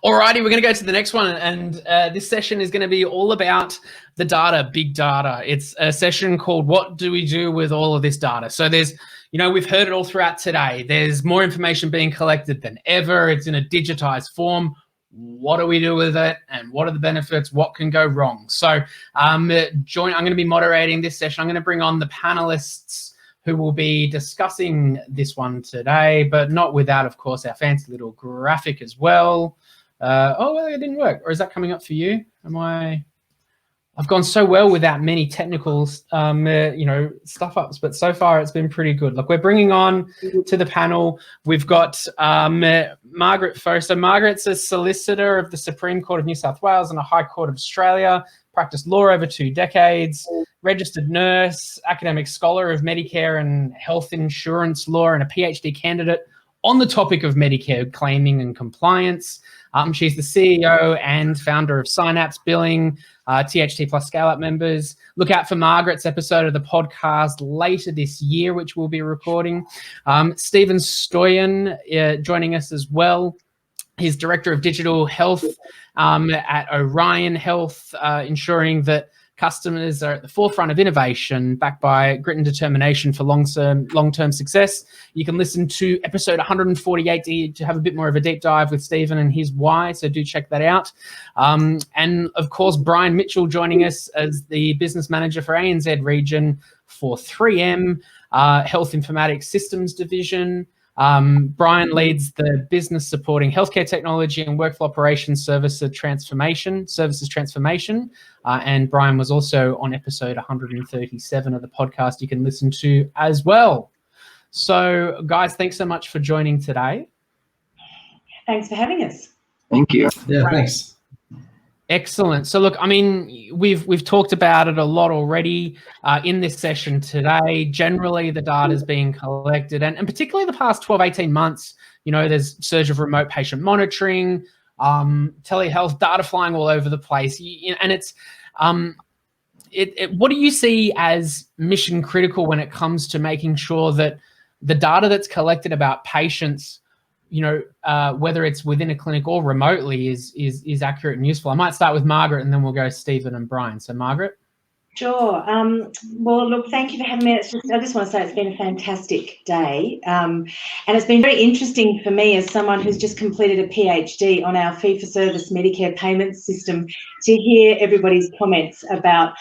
Alrighty, we're going to go to the next one, and this session is going to be all about the data, big data. It's a session called "What do we do with all of this data?" So there's, we've heard it all throughout today. There's more information being collected than ever. It's in a digitized form. What do we do with it, and what are the benefits? What can go wrong? So I'm going to be moderating this session. I'm going to bring on the panelists who will be discussing this one today, but not without, of course, our fancy little graphic as well. Oh, well, it didn't work. Or is that coming up for you? I've gone so well without many technical, stuff ups, but so far it's been pretty good. Look, we're bringing on to the panel, we've got Margaret Faux. So Margaret's a solicitor of the Supreme Court of New South Wales and a High Court of Australia, practiced law over 2 decades, registered nurse, academic scholar of Medicare and health insurance law, and a PhD candidate on the topic of Medicare claiming and compliance. She's the CEO and founder of Synapse Billing, THT Plus Scale-Up members. Look out for Margaret's episode of the podcast later this year, which we'll be recording. Stephen Stoyan joining us as well. He's Director of Digital Health at Orion Health, ensuring that customers are at the forefront of innovation, backed by grit and determination for long-term success. You can listen to episode 148 to have a bit more of a deep dive with Stephen and his why, so do check that out. And of course, Brian Mitchell joining us as the business manager for ANZ region for 3M Health Informatics Systems Division. Brian leads the business supporting healthcare technology and workflow operations services transformation. And Brian was also on episode 137 of the podcast you can listen to as well. So guys, thanks so much for joining today. Thanks for having us. Thank you. Yeah, thanks. Excellent. So look, we've talked about it a lot already in this session today. Generally, the data is being collected, and particularly the past 12, 18 months, there's surge of remote patient monitoring, telehealth data flying all over the place. And it's, what do you see as mission critical when it comes to making sure that the data that's collected about patients, whether it's within a clinic or remotely, is accurate and useful? I might start with Margaret, and then we'll go Stephen and Brian. So Margaret. Sure. Well, look, thank you for having me. I just want to say it's been a fantastic day. And it's been very interesting for me as someone who's just completed a PhD on our fee-for-service Medicare payment system to hear everybody's comments about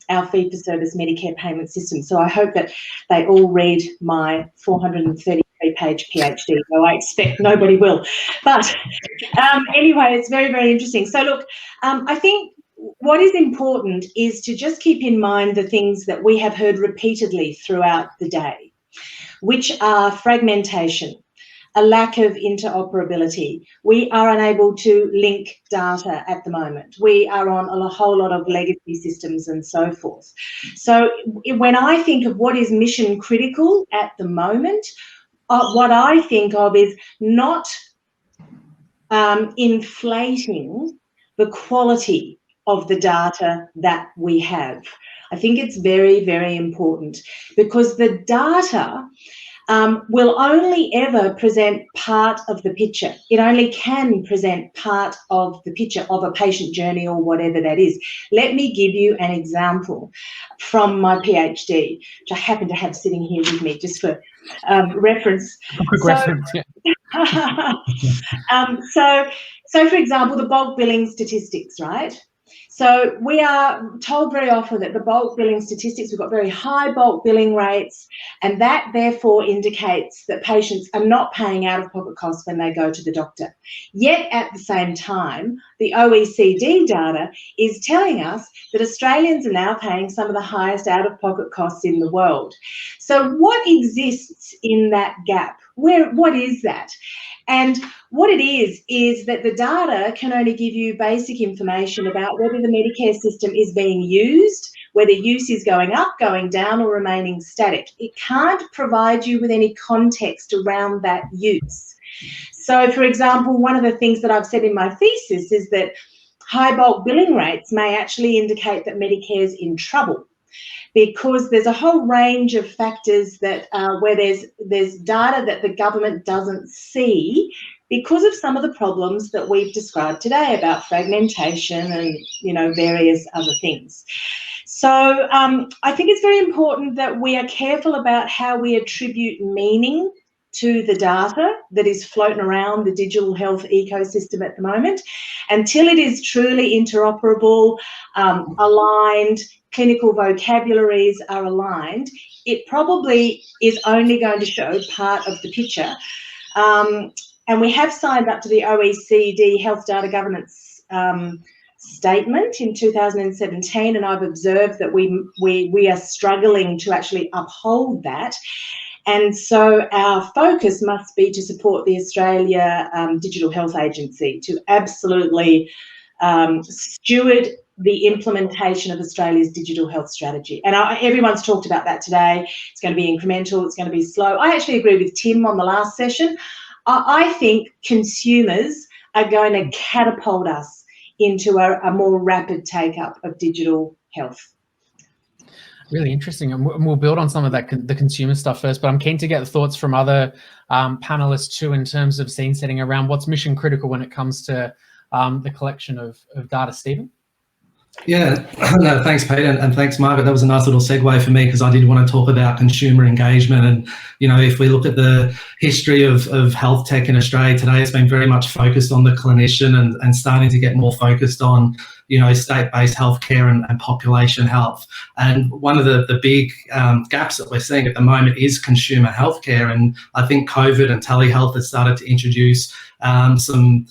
our fee-for-service Medicare payment system. So I hope that they all read my 433-page PhD, though I expect nobody will. But anyway, it's very, very interesting. So look, I think what is important is to just keep in mind the things that we have heard repeatedly throughout the day, which are fragmentation, a lack of interoperability. We are unable to link data at the moment. We are on a whole lot of legacy systems and so forth. So when I think of what is mission critical at the moment, what I think of is not inflating the quality of the data that we have. I think it's very, very important, because the data will only ever present part of the picture. It only can present part of the picture of a patient journey or whatever that is. Let me give you an example from my PhD, which I happen to have sitting here with me just for reference. So for example, the bulk billing statistics, right? So we are told very often that the bulk billing statistics, we've got very high bulk billing rates, and that therefore indicates that patients are not paying out-of-pocket costs when they go to the doctor. Yet at the same time, the OECD data is telling us that Australians are now paying some of the highest out-of-pocket costs in the world. So what exists in that gap? What is that? And what it is that the data can only give you basic information about whether the Medicare system is being used, whether use is going up, going down, or remaining static. It can't provide you with any context around that use. So, for example, one of the things that I've said in my thesis is that high bulk billing rates may actually indicate that Medicare's in trouble, because there's a whole range of factors that where there's data that the government doesn't see because of some of the problems that we've described today about fragmentation and, you know, various other things. So I think it's very important that we are careful about how we attribute meaning to the data that is floating around the digital health ecosystem at the moment. Until it is truly interoperable, aligned, clinical vocabularies are aligned, it probably is only going to show part of the picture. And we have signed up to the OECD Health Data Governance statement in 2017, and I've observed that we are struggling to actually uphold that. And so our focus must be to support the Australia Digital Health Agency to absolutely steward the implementation of Australia's digital health strategy. And everyone's talked about that today. It's going to be incremental, it's going to be slow. I actually agree with Tim on the last session. I think consumers are going to catapult us into a more rapid take-up of digital health. Really interesting, and we'll build on some of that, the consumer stuff first, but I'm keen to get the thoughts from other panelists too in terms of scene setting around what's mission critical when it comes to the collection of data. Stephen? Yeah, no, thanks, Pete, and thanks, Margaret. That was a nice little segue for me because I did want to talk about consumer engagement. And, you know, if we look at the history of health tech in Australia today, it's been very much focused on the clinician and starting to get more focused on, you know, state-based healthcare and population health. And one of the big gaps that we're seeing at the moment is consumer healthcare. And I think COVID and telehealth has started to introduce some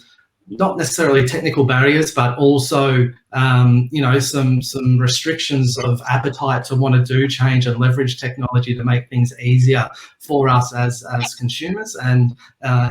not necessarily technical barriers, but also, you know, some restrictions of appetite to want to do change and leverage technology to make things easier for us as consumers and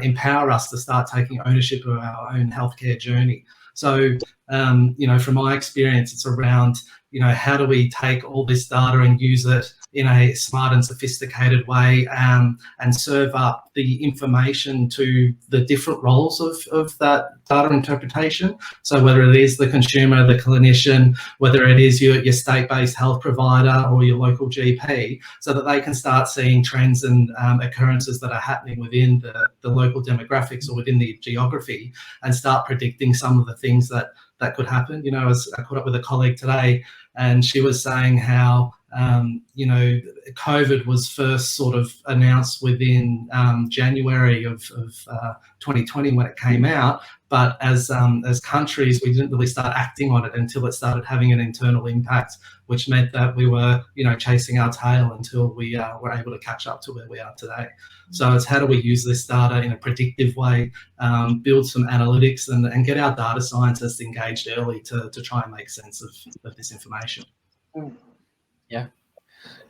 empower us to start taking ownership of our own healthcare journey. So, you know, from my experience, it's around, you know, how do we take all this data and use it in a smart and sophisticated way and serve up the information to the different roles of that data interpretation. So whether it is the consumer, the clinician, whether it is your state-based health provider or your local GP, so that they can start seeing trends and occurrences that are happening within the local demographics or within the geography and start predicting some of the things that could happen. You know, as I caught up with a colleague today, and she was saying how, you know, COVID was first sort of announced within January of 2020 when it came out. But as countries, we didn't really start acting on it until it started having an internal impact, which meant that we were, you know, chasing our tail until we were able to catch up to where we are today. So it's how do we use this data in a predictive way, build some analytics and get our data scientists engaged early to try and make sense of this information. Yeah.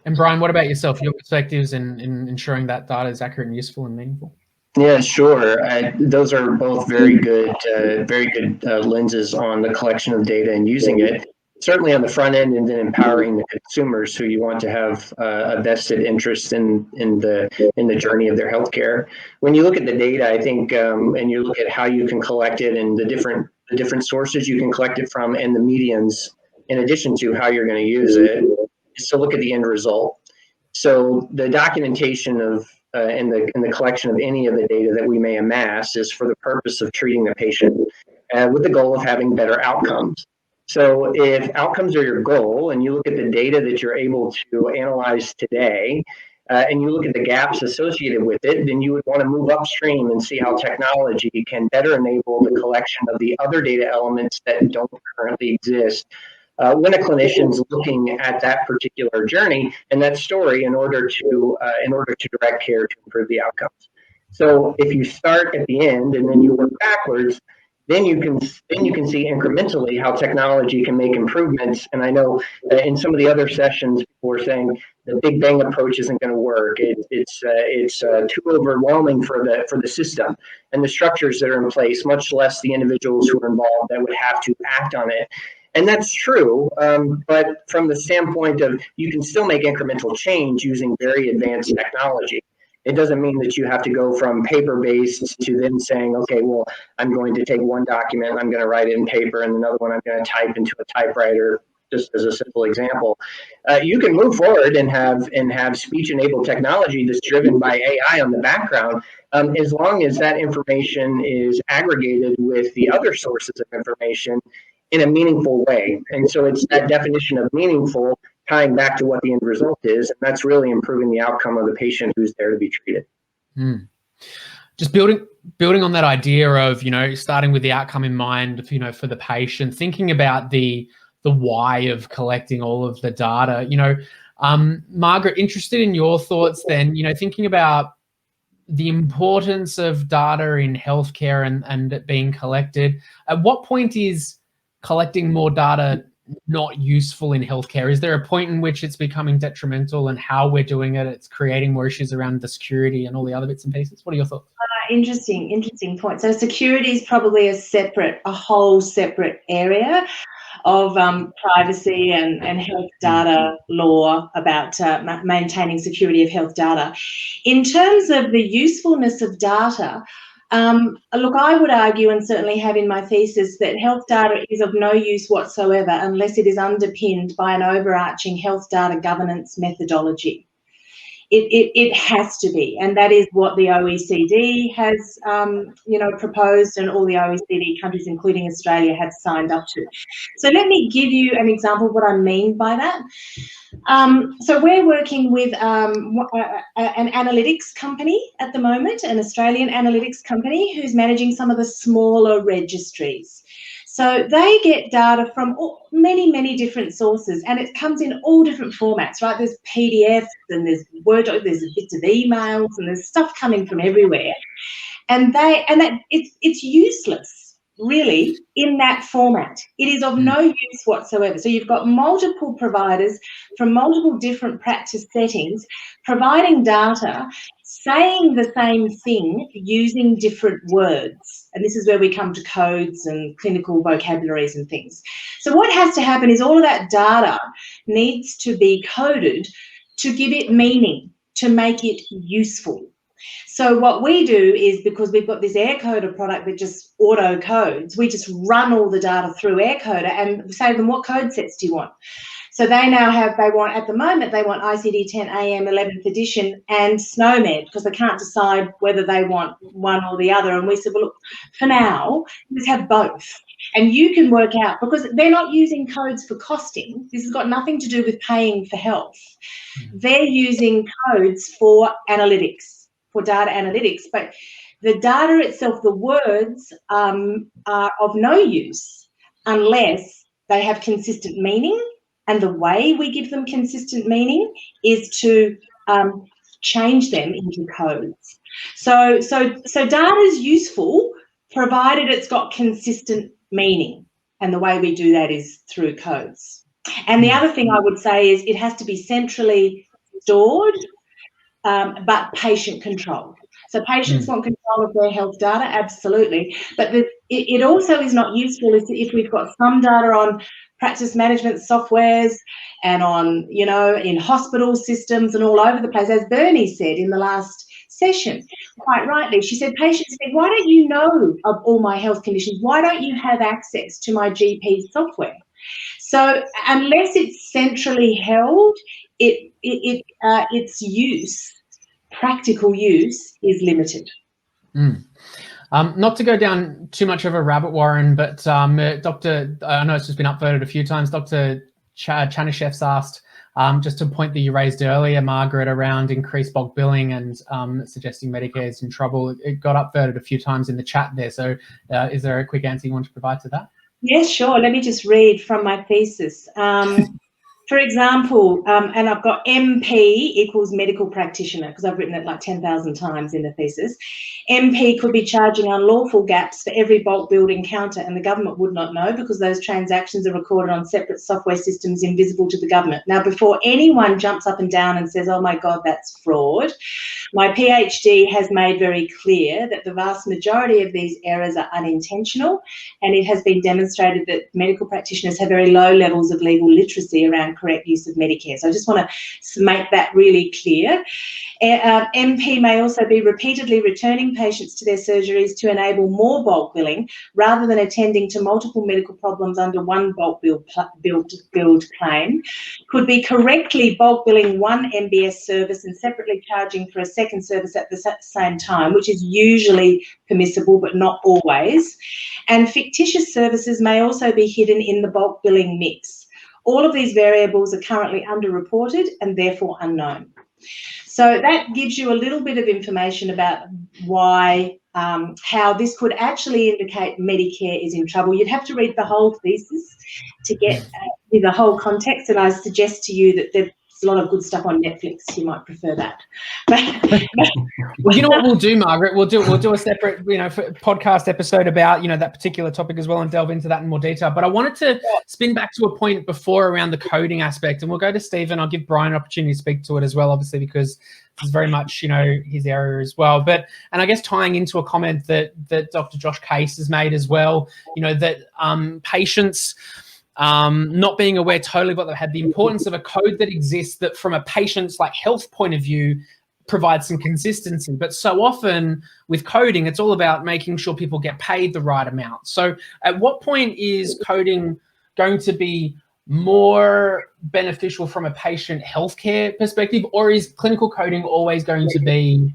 And Brian, what about yourself? Your perspectives in ensuring that data is accurate and useful and meaningful? Yeah, sure. Those are both very good lenses on the collection of data and using it. Certainly on the front end, and then empowering the consumers who you want to have a vested interest in the journey of their healthcare. When you look at the data, I think, and you look at how you can collect it and the different sources you can collect it from, and the medians, in addition to how you're going to use it, is to look at the end result. So the documentation of and the collection of any of the data that we may amass is for the purpose of treating the patient with the goal of having better outcomes. So if outcomes are your goal and you look at the data that you're able to analyze today and you look at the gaps associated with it, then you would want to move upstream and see how technology can better enable the collection of the other data elements that don't currently exist when a clinician's looking at that particular journey and that story in order to direct care to improve the outcomes. So if you start at the end and then you work backwards, then you can see incrementally how technology can make improvements. And I know in some of the other sessions, people were saying the big bang approach isn't going to work. It's too overwhelming for the system and the structures that are in place, much less the individuals who are involved that would have to act on it. And that's true, but from the standpoint of you can still make incremental change using very advanced technology. It doesn't mean that you have to go from paper-based to then saying, okay, well, I'm going to take one document, I'm going to write it in paper, and another one I'm going to type into a typewriter. just as a simple example. You can move forward and have speech-enabled technology that's driven by AI on the background, as long as that information is aggregated with the other sources of information in a meaningful way. And so it's that definition of meaningful tying back to what the end result is, and that's really improving the outcome of the patient who's there to be treated. Just building on that idea of, starting with the outcome in mind, for the patient, thinking about the why of collecting all of the data. Margaret, interested in your thoughts then, thinking about the importance of data in healthcare and it being collected. At what point is collecting more data not useful in healthcare? Is there a point in which it's becoming detrimental, and how we're doing it, it's creating more issues around the security and all the other bits and pieces? What are your thoughts? Interesting point. So security is probably a whole separate area of privacy and health data law about maintaining security of health data. In terms of the usefulness of data, look, I would argue, and certainly have in my thesis, that health data is of no use whatsoever unless it is underpinned by an overarching health data governance methodology. It has to be, and that is what the OECD has, proposed, and all the OECD countries, including Australia, have signed up to. So let me give you an example of what I mean by that. So we're working with an analytics company at the moment, an Australian analytics company who's managing some of the smaller registries. So they get data from many different sources, and it comes in all different formats, right? There's PDFs and there's Word, there's bits of emails, and there's stuff coming from everywhere. And it's useless, really, in that format. It is of no use whatsoever. So you've got multiple providers from multiple different practice settings providing data, saying the same thing using different words. And this is where we come to codes and clinical vocabularies and things. So what has to happen is all of that data needs to be coded to give it meaning, to make it useful. So what we do is, because we've got this AirCoder product that just auto codes, we just run all the data through AirCoder and say to them, what code sets do you want? So they now have, at the moment, they want ICD-10 AM 11th edition and SNOMED, because they can't decide whether they want one or the other. And we said, well, look, for now, let's have both. And you can work out, because they're not using codes for costing. This has got nothing to do with paying for health. They're using codes for analytics, for data analytics. But the data itself, the words, are of no use unless they have consistent meaning. And the way we give them consistent meaning is to change them into codes. So data is useful provided it's got consistent meaning, and the way we do that is through codes. And the other thing I would say is it has to be centrally stored, but patient controlled. So patients want control of their health data, absolutely, but it also is not useful if we've got some data on practice management softwares and on, in hospital systems and all over the place. As Bernie said in the last session, quite rightly, she said, patients said, why don't you know of all my health conditions? Why don't you have access to my GP software? So unless it's centrally held, its use, practical use, is limited. Not to go down too much of a rabbit warren, but Dr. I know it's just been upvoted a few times. Dr. Chanishev's asked, just to point that you raised earlier, Margaret, around increased bulk billing and suggesting Medicare is in trouble. It got upvoted a few times in the chat there. So is there a quick answer you want to provide to that? Yes, sure. Let me just read from my thesis. For example, and I've got MP equals medical practitioner, because I've written it like 10,000 times in the thesis. MP could be charging unlawful gaps for every bulk billed encounter, and the government would not know because those transactions are recorded on separate software systems invisible to the government. Now, before anyone jumps up and down and says, oh my God, that's fraud, my PhD has made very clear that the vast majority of these errors are unintentional, and it has been demonstrated that medical practitioners have very low levels of legal literacy around correct use of Medicare. So I just want to make that really clear. MP may also be repeatedly returning patients to their surgeries to enable more bulk billing rather than attending to multiple medical problems under one bulk billed claim. Could be correctly bulk billing one MBS service and separately charging for a second service at the same time, which is usually permissible but not always. And fictitious services may also be hidden in the bulk billing mix. All of these variables are currently underreported and therefore unknown. So that gives you a little bit of information about why, how this could actually indicate Medicare is in trouble. You'd have to read the whole thesis to get the whole context, and I suggest to you that there's a lot of good stuff on Netflix. You might prefer that. Well, you know what we'll do, Margaret? We'll do a separate, podcast episode about, that particular topic as well and delve into that in more detail. But I wanted to spin back to a point before around the coding aspect, and we'll go to Stephen. I'll give Brian an opportunity to speak to it as well, obviously, because it's very much, his area as well. But, and I guess tying into a comment that Dr. Josh Case has made as well, that patients not being aware totally of what they had, the importance of a code that exists that from a patient's health point of view provides some consistency. But so often with coding, it's all about making sure people get paid the right amount. So at what point is coding going to be more beneficial from a patient healthcare perspective, or is clinical coding always going to be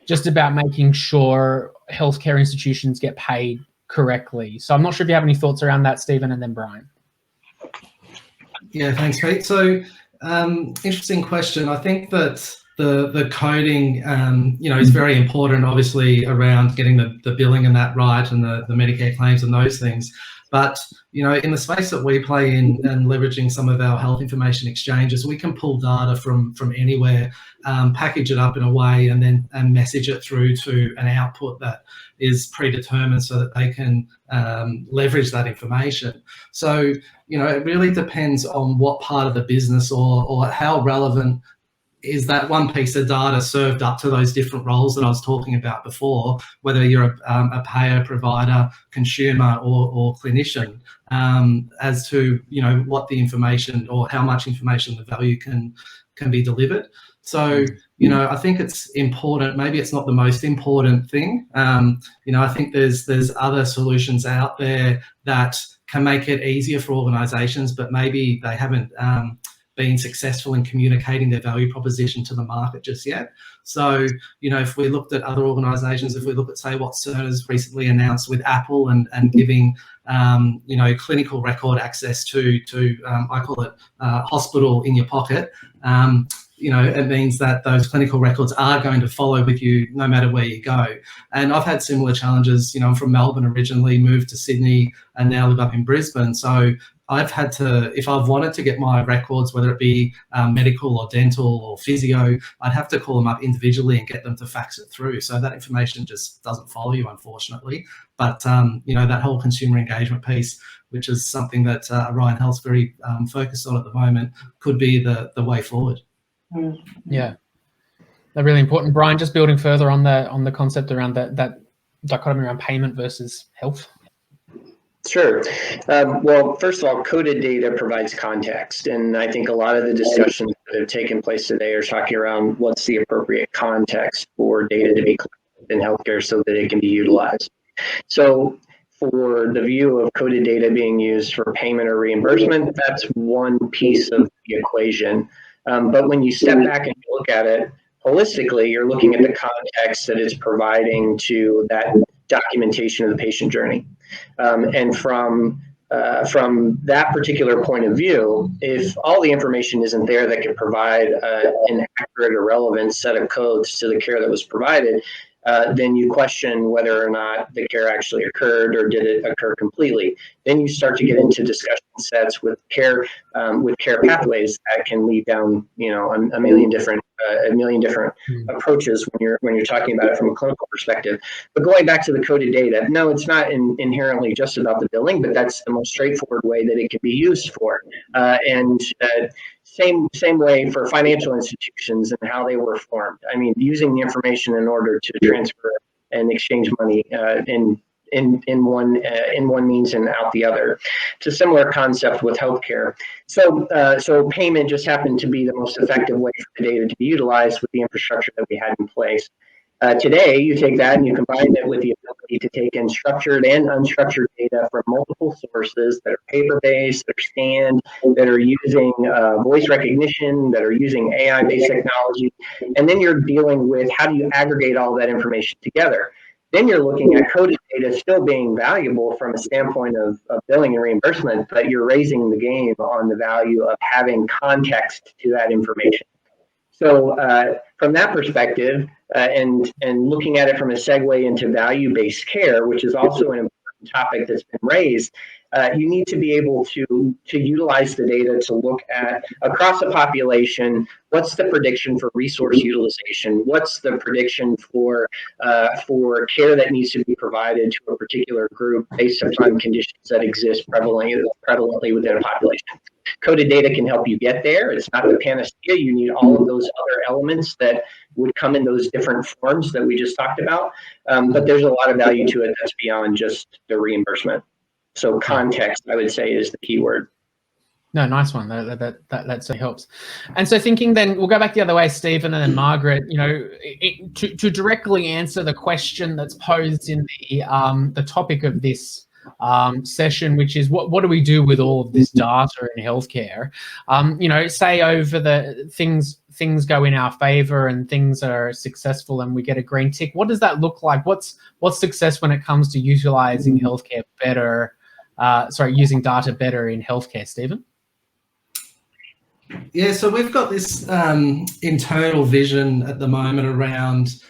just about making sure healthcare institutions get paid correctly? So I'm not sure if you have any thoughts around that, Stephen, and then Brian. Yeah, thanks, Pete. So interesting question. I think that the coding, is very important, obviously, around getting the billing and that right, and the Medicare claims and those things. But, in the space that we play in and leveraging some of our health information exchanges, we can pull data from anywhere, package it up in a way, and message it through to an output that is predetermined so that they can leverage that information. So, it really depends on what part of the business or how relevant is that one piece of data served up to those different roles that I was talking about before, whether you're a payer, provider, consumer, or clinician, as to what the information or how much information the value can be delivered. So I think it's important. Maybe it's not the most important thing. I think there's other solutions out there that can make it easier for organisations, but maybe they haven't been successful in communicating their value proposition to the market just yet. So, if we looked at other organisations, if we look at, say, what Cerner's recently announced with Apple and giving, clinical record access to I call it hospital in your pocket, it means that those clinical records are going to follow with you no matter where you go. And I've had similar challenges. I'm from Melbourne originally, moved to Sydney, and now live up in Brisbane. So I've had to, if I've wanted to get my records, whether it be medical or dental or physio, I'd have to call them up individually and get them to fax it through. So that information just doesn't follow you, unfortunately. But, that whole consumer engagement piece, which is something that Orion Health's very focused on at the moment, could be the way forward. Yeah, they're really important. Brian, just building further on the concept around that dichotomy around payment versus health. Sure. Well, first of all, coded data provides context. And I think a lot of the discussions that have taken place today are talking around what's the appropriate context for data to be collected in healthcare so that it can be utilized. So for the view of coded data being used for payment or reimbursement, that's one piece of the equation. But when you step back and look at it holistically, you're looking at the context that it's providing to that documentation of the patient journey. And from that particular point of view, if all the information isn't there that can provide an accurate or relevant set of codes to the care that was provided, then you question whether or not the care actually occurred or did it occur completely. Then you start to get into discussion sets with care pathways that can lead down, a million different approaches when you're talking about it from a clinical perspective. But going back to the coded data, no, it's not inherently just about the billing, but that's the most straightforward way that it can be used for. Same way for financial institutions and how they were formed. I mean, using the information in order to transfer and exchange money in in one means and out the other. It's a similar concept with healthcare. So payment just happened to be the most effective way for the data to be utilized with the infrastructure that we had in place. Today, you take that and you combine it with the ability to take in structured and unstructured data from multiple sources that are paper-based, that are scanned, that are using voice recognition, that are using AI-based technology, and then you're dealing with how do you aggregate all that information together. Then you're looking at coded data still being valuable from a standpoint of billing and reimbursement, but you're raising the game on the value of having context to that information. So from that perspective, and looking at it from a segue into value-based care, which is also an important topic that's been raised, you need to be able to utilize the data to look at across a population, what's the prediction for resource utilization? What's the prediction for care that needs to be provided to a particular group based upon conditions that exist prevalently within a population? Coded data can help you get there. It's not the panacea. You need all of those other elements that would come in those different forms that we just talked about. But there's a lot of value to it that's beyond just the reimbursement. So context, I would say, is the key word. No, nice one. That certainly helps. And so thinking then, we'll go back the other way, Stephen and then Margaret, you know, to directly answer the question that's posed in the topic of this session, which is what do we do with all of this data in healthcare? You know, say over the things go in our favor and things are successful and we get a green tick. What does that look like? What's success when it comes to utilizing healthcare better? Using data better in healthcare, Stephen? Yeah, so we've got this internal vision at the moment around,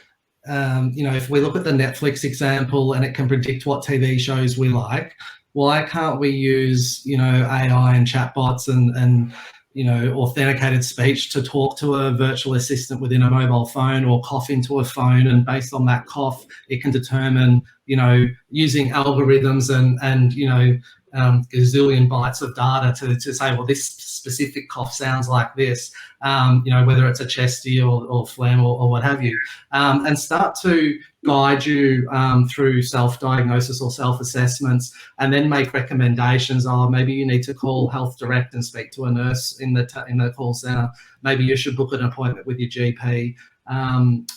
you know, if we look at the Netflix example and it can predict what TV shows we like, why can't we use, you know, AI and chatbots and you know, authenticated speech to talk to a virtual assistant within a mobile phone or cough into a phone, and based on that cough, it can determine, you know, using algorithms and you know, gazillion bytes of data to say, well, this specific cough sounds like this, you know, whether it's a chesty or phlegm or what have you, and start to guide you through self-diagnosis or self-assessments, and then make recommendations. Oh, maybe you need to call Health Direct and speak to a nurse in the call center. Maybe you should book an appointment with your GP.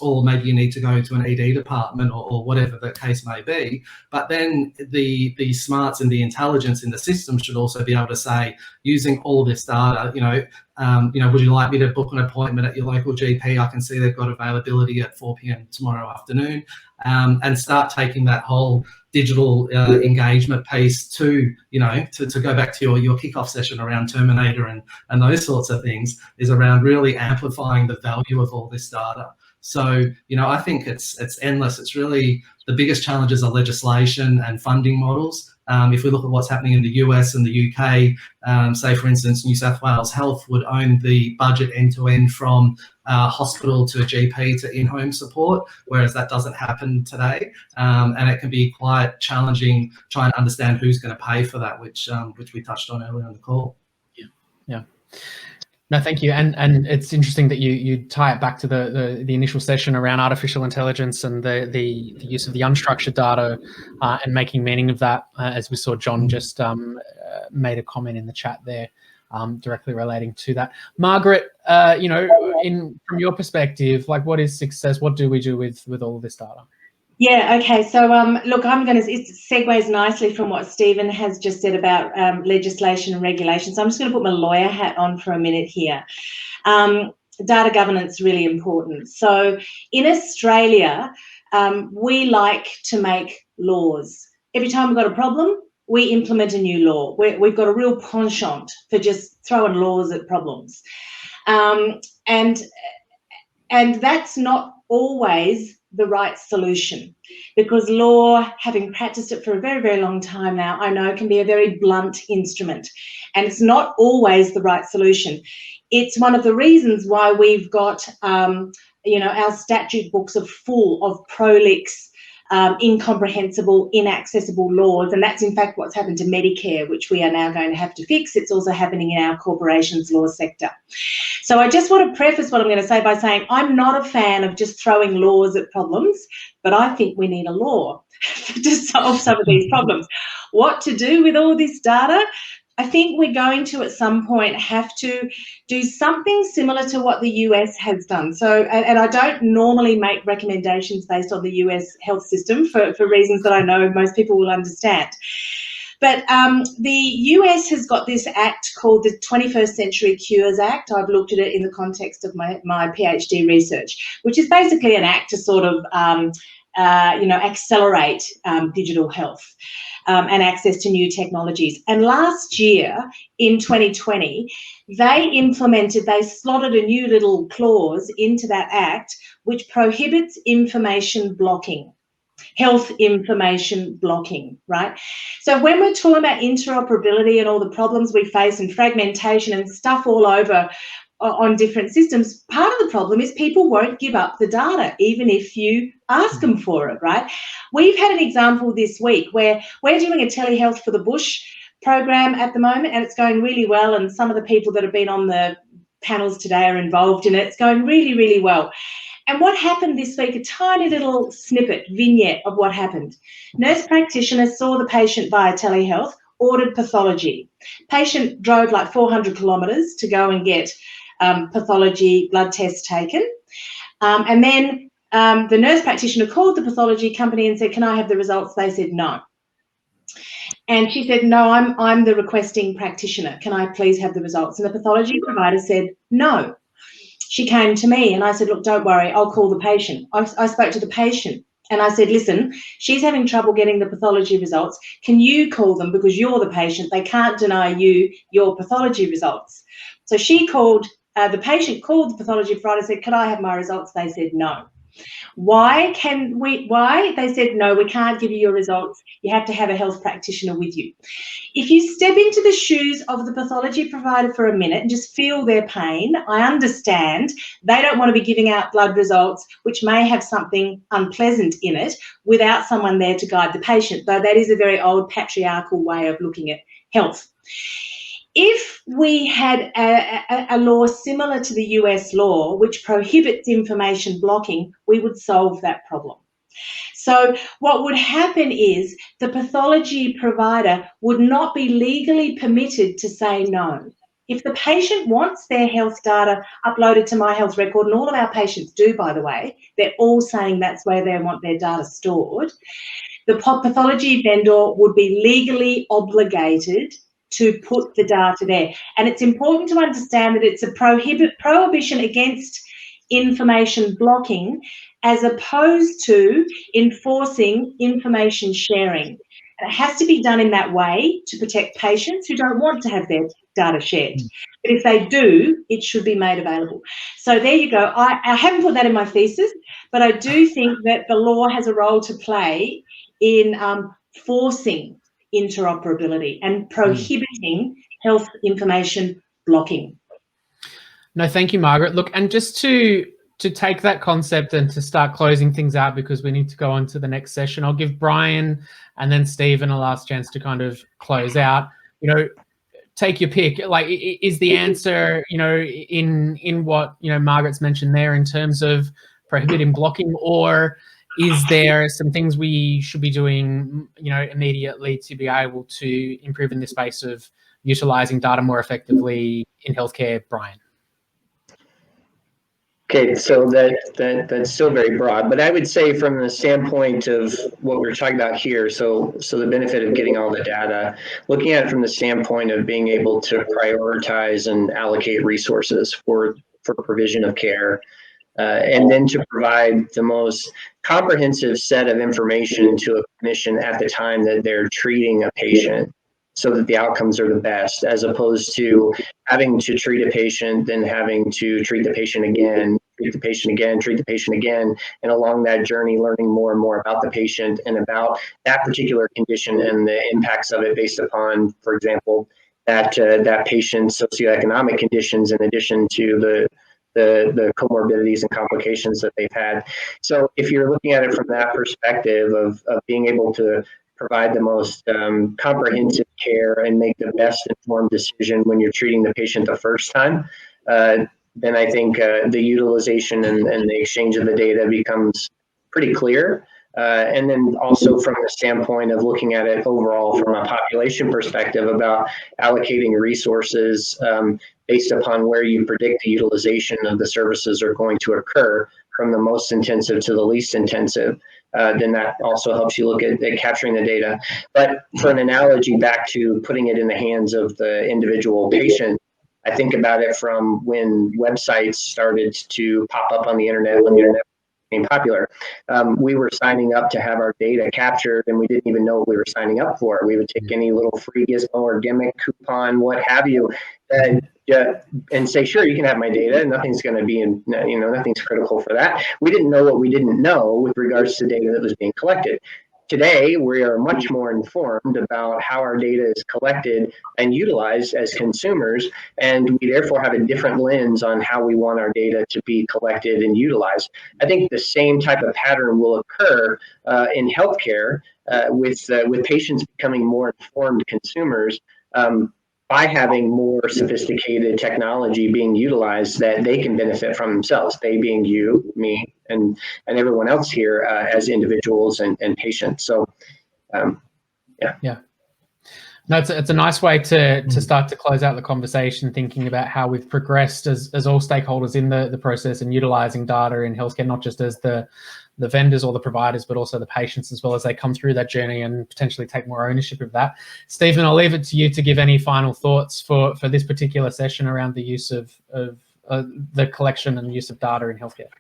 Or maybe you need to go to an ED department or whatever the case may be. But then the smarts and the intelligence in the system should also be able to say, using all this data, you know, would you like me to book an appointment at your local GP? I can see they've got availability at 4 p.m. tomorrow afternoon, and start taking that whole digital engagement piece to, you know, to go back to your kickoff session around Terminator and those sorts of things, is around really amplifying the value of all this data. So, you know, I think it's endless. It's really the biggest challenges are legislation and funding models. If we look at what's happening in the US and the UK, say, for instance, New South Wales Health would own the budget end-to-end from hospital to GP to in-home support, whereas that doesn't happen today. And it can be quite challenging trying to understand who's going to pay for that, which we touched on earlier in the call. Yeah. No, thank you. And it's interesting that you tie it back to the initial session around artificial intelligence and the use of the unstructured data and making meaning of that, as we saw John just made a comment in the chat there, directly relating to that. Margaret, you know, from your perspective, like, what is success? What do we do with all of this data? Yeah, okay. So, look, it segues nicely from what Stephen has just said about legislation and regulation. So I'm just going to put my lawyer hat on for a minute here. Data governance is really important. So in Australia, we like to make laws. Every time we've got a problem, we implement a new law. We've got a real penchant for just throwing laws at problems. And that's not always the right solution, because law, having practiced it for a very, very long time now, I know can be a very blunt instrument, and it's not always the right solution. It's one of the reasons why we've got, you know, our statute books are full of prolix, incomprehensible, inaccessible laws, and that's in fact what's happened to Medicare, which we are now going to have to fix. It's also happening in our corporations law sector. So I just want to preface what I'm going to say by saying I'm not a fan of just throwing laws at problems, but I think we need a law. to solve some of these problems. What to do with all this data? I think we're going to, at some point, have to do something similar to what the US has done. So, and I don't normally make recommendations based on the US health system for reasons that I know most people will understand. But the US has got this act called the 21st Century Cures Act. I've looked at it in the context of my PhD research, which is basically an act to sort of, accelerate digital health and access to new technologies. And last year, in 2020, they slotted a new little clause into that act which prohibits information blocking. Health information blocking, right? So when we're talking about interoperability and all the problems we face and fragmentation and stuff all over on different systems, part of the problem is people won't give up the data, even if you ask them for it, right? We've had an example this week where we're doing a telehealth for the bush program at the moment, and it's going really well, and some of the people that have been on the panels today are involved in it. It's going really, really well. And what happened this week, a tiny little vignette of what happened. Nurse practitioner saw the patient via telehealth, ordered pathology. Patient drove like 400 kilometres to go and get pathology blood tests taken. And then the nurse practitioner called the pathology company and said, "Can I have the results?" They said no. And she said, "No, I'm the requesting practitioner. Can I please have the results?" And the pathology provider said no. She came to me and I said, "Look, don't worry, I'll call the patient." I spoke to the patient and I said, "Listen, she's having trouble getting the pathology results. Can you call them because you're the patient? They can't deny you your pathology results." So she called, the patient called the pathology provider and said, "Can I have my results?" They said no. Why? They said, "No, we can't give you your results. You have to have a health practitioner with you." If you step into the shoes of the pathology provider for a minute and just feel their pain, I understand they don't want to be giving out blood results which may have something unpleasant in it without someone there to guide the patient, though that is a very old patriarchal way of looking at health. If we had a law similar to the US law, which prohibits information blocking, we would solve that problem. So what would happen is the pathology provider would not be legally permitted to say no. If the patient wants their health data uploaded to My Health Record, and all of our patients do, by the way, they're all saying that's where they want their data stored, the pathology vendor would be legally obligated to put the data there. And it's important to understand that it's a prohibition against information blocking as opposed to enforcing information sharing. And it has to be done in that way to protect patients who don't want to have their data shared. But if they do, it should be made available. So there you go. I haven't put that in my thesis, but I do think that the law has a role to play in forcing interoperability and prohibiting health information blocking. No, thank you, Margaret. Look, and just to take that concept and to start closing things out, because we need to go on to the next session, I'll give Brian and then Stephen a last chance to kind of close out. Take your pick. Like, is the answer, in what, Margaret's mentioned there in terms of prohibiting blocking, or is there some things we should be doing, immediately to be able to improve in the space of utilizing data more effectively in healthcare, Brian? Okay, so that's still very broad, but I would say from the standpoint of what we're talking about here, so the benefit of getting all the data, looking at it from the standpoint of being able to prioritize and allocate resources for provision of care, and then to provide the most comprehensive set of information to a clinician at the time that they're treating a patient, so that the outcomes are the best, as opposed to having to treat a patient, then having to treat the patient again, treat the patient again, treat the patient again, and along that journey, learning more and more about the patient and about that particular condition and the impacts of it based upon, for example, that patient's socioeconomic conditions in addition to the comorbidities and complications that they've had. So if you're looking at it from that perspective of being able to provide the most comprehensive care and make the best informed decision when you're treating the patient the first time, then I think the utilization and the exchange of the data becomes pretty clear. And then also from the standpoint of looking at it overall from a population perspective about allocating resources based upon where you predict the utilization of the services are going to occur from the most intensive to the least intensive. Then that also helps you look at capturing the data. But for an analogy back to putting it in the hands of the individual patient, I think about it from when websites started to pop up on the internet, when the internet became popular. We were signing up to have our data captured, and we didn't even know what we were signing up for. We would take any little free gizmo or gimmick, coupon, what have you, and say, sure, you can have my data. Nothing's going to be nothing's critical for that. We didn't know what we didn't know with regards to data that was being collected. Today, we are much more informed about how our data is collected and utilized as consumers, and we therefore have a different lens on how we want our data to be collected and utilized. I think the same type of pattern will occur in healthcare with patients becoming more informed consumers by having more sophisticated technology being utilized that they can benefit from themselves, they being you, me, and everyone else here as individuals and patients. So, yeah. No, it's a nice way to start to close out the conversation, thinking about how we've progressed as all stakeholders in the process and utilizing data in healthcare, not just as the vendors or the providers, but also the patients as well as they come through that journey and potentially take more ownership of that. Stephen, I'll leave it to you to give any final thoughts for this particular session around the use of the collection and use of data in healthcare.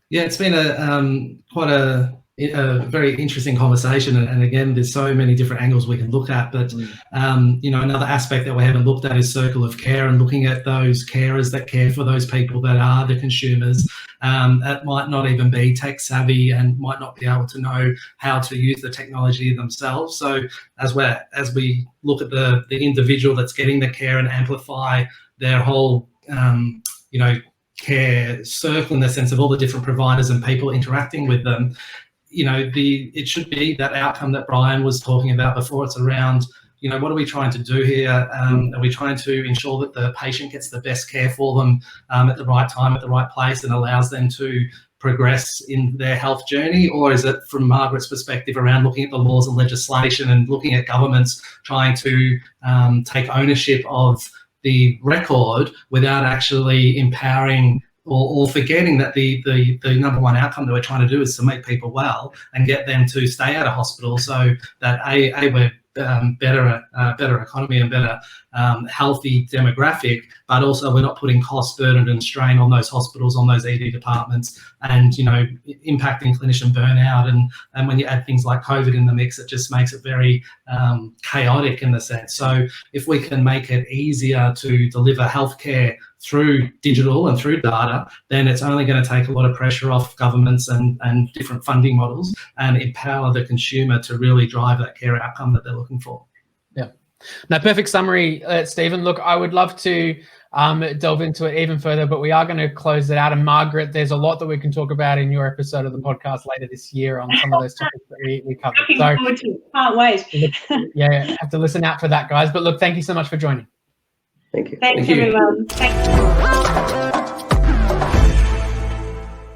Yeah, it's been quite a very interesting conversation, and again, there's so many different angles we can look at. But another aspect that we haven't looked at is circle of care, and looking at those carers that care for those people that are the consumers that might not even be tech savvy and might not be able to know how to use the technology themselves. So as we look at the individual that's getting the care and amplify their whole care circle in the sense of all the different providers and people interacting with them, it should be that outcome that Brian was talking about before. It's around, what are we trying to do here? Are we trying to ensure that the patient gets the best care for them at the right time, at the right place, and allows them to progress in their health journey? Or is it, from Margaret's perspective, around looking at the laws and legislation and looking at governments trying to take ownership of the record without actually empowering or forgetting that the number one outcome that we're trying to do is to make people well and get them to stay out of hospital, so that we're better economy and better healthy demographic, but also we're not putting cost, burden and strain on those hospitals, on those ED departments, and impacting clinician burnout. And when you add things like COVID in the mix, it just makes it very chaotic in the sense. So if we can make it easier to deliver healthcare through digital and through data, then it's only going to take a lot of pressure off governments and different funding models and empower the consumer to really drive that care outcome that they're looking for. Yeah. Now, perfect summary, Stephen. Look, I would love to delve into it even further, but we are going to close it out. And Margaret, there's a lot that we can talk about in your episode of the podcast later this year on some of those topics that we covered. So, can't wait. Yeah, have to listen out for that, guys. But look, thank you so much for joining. Thank you. Thanks, everyone. Thanks.